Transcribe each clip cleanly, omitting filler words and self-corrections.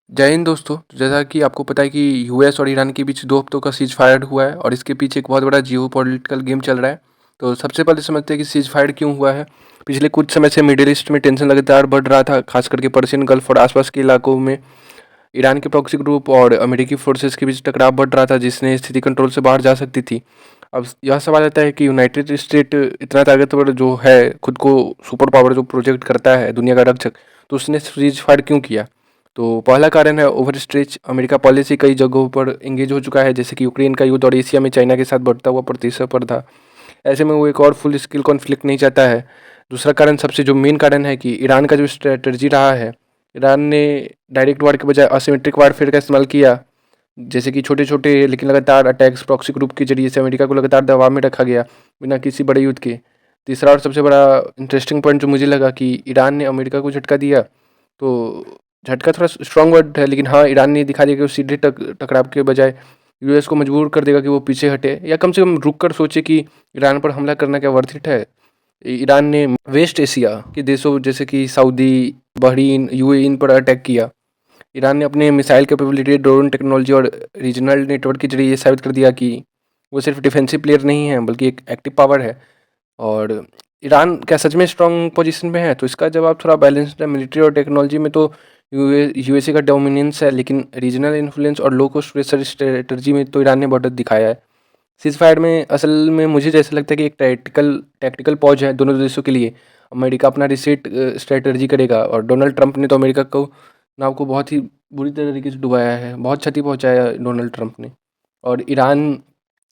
जय हिंद दोस्तों। तो जैसा कि आपको पता है कि यूएस और ईरान के बीच 2 हफ्तों का सीज फायर हुआ है और इसके पीछे एक बहुत बड़ा जियो पॉलिटिकल गेम चल रहा है। तो सबसे पहले समझते हैं कि सीज फायर क्यों हुआ है। पिछले कुछ समय से मिडिल ईस्ट में टेंशन लगातार बढ़ रहा था, खास करके पर्शियन गल्फ और आसपास के इलाकों में ईरान के प्रॉक्सी ग्रुप और अमेरिकी फोर्सेस के बीच टकराव बढ़ रहा था, जिसने स्थिति कंट्रोल से बाहर जा सकती थी। अब यह सवाल आता है कि यूनाइटेड स्टेट इतना ताकतवर जो है, खुद को सुपर पावर जो प्रोजेक्ट करता है, दुनिया का रक्षक, तो उसने सीज फायर क्यों किया। तो पहला कारण है ओवर स्ट्रेच। अमेरिका पॉलिसी कई जगहों पर एंगेज हो चुका है, जैसे कि यूक्रेन का युद्ध और एशिया में चाइना के साथ बढ़ता हुआ प्रतिस्पर्धा। ऐसे में वो एक और फुल स्केल कॉन्फ्लिक्ट नहीं चाहता है। दूसरा कारण, सबसे जो मेन कारण है कि ईरान का जो स्ट्रेटजी रहा है, ईरान ने डायरेक्ट वार के बजाय असिमेट्रिक वारफेयर का इस्तेमाल किया, जैसे कि छोटे छोटे लेकिन लगातार अटैक्स प्रॉक्सी ग्रुप के जरिए से अमेरिका को लगातार दबाव में रखा गया बिना किसी बड़े युद्ध के। तीसरा और सबसे बड़ा इंटरेस्टिंग पॉइंट जो मुझे लगा कि ईरान ने अमेरिका को झटका दिया। तो झटका थोड़ा स्ट्रॉन्ग वर्ड है, लेकिन हाँ, ईरान ने दिखा दिया कि वो सीधे टकराव के बजाय यूएस को मजबूर कर देगा कि वो पीछे हटे, या कम से कम रुक कर सोचे कि ईरान पर हमला करना क्या वर्थ इट है। ईरान ने वेस्ट एशिया के देशों जैसे कि सऊदी, बहरीन, यूएई इन पर अटैक किया। ईरान ने अपने मिसाइल कैपेबिलिटी, ड्रोन टेक्नोलॉजी और रीजनल नेटवर्क के जरिए ये साबित कर दिया कि वो सिर्फ डिफेंसिव प्लेयर नहीं है, बल्कि एक एक्टिव पावर है। और ईरान क्या सच में स्ट्रांग पोजीशन में है? तो इसका जवाब थोड़ा बैलेंस्ड है। मिलिट्री और टेक्नोलॉजी में तो यूएसए का डोमिनेंस है, लेकिन रीजनल इन्फ्लुएंस और लो कॉस्ट प्रेशर स्ट्रेटजी में तो ईरान ने बढ़त दिखाया है। सीज फायर में असल में मुझे जैसा लगता है कि एक टैक्टिकल पॉज है दोनों देशों के लिए। अमेरिका अपना रिसेट स्ट्रेटर्जी करेगा, और डोनाल्ड ट्रंप ने तो अमेरिका को नाव को बहुत ही बुरी तरीके से डुबाया है, बहुत क्षति पहुंचाया है डोनाल्ड ट्रंप ने। और ईरान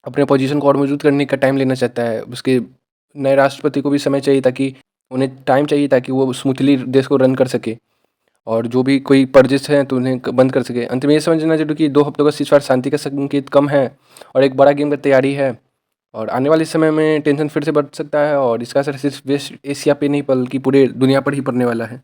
अपने पोजीशन को और मजबूत करने का टाइम लेना चाहता है। उसके नए राष्ट्रपति को भी समय चाहिए, ताकि उन्हें टाइम चाहिए ताकि वो स्मूथली देश को रन कर सके, और जो भी कोई पर्जिस हैं तो उन्हें बंद कर सके। अंत में ये समझना जरूरी कि 2 हफ्तों का सीज़फायर शांति का संकेत कम है और एक बड़ा गेम का तैयारी है। और आने वाले समय में टेंशन फिर से बढ़ सकता है, और इसका असर सिर्फ वेस्ट एशिया पे नहीं बल्कि पूरे दुनिया पर ही पड़ने वाला है।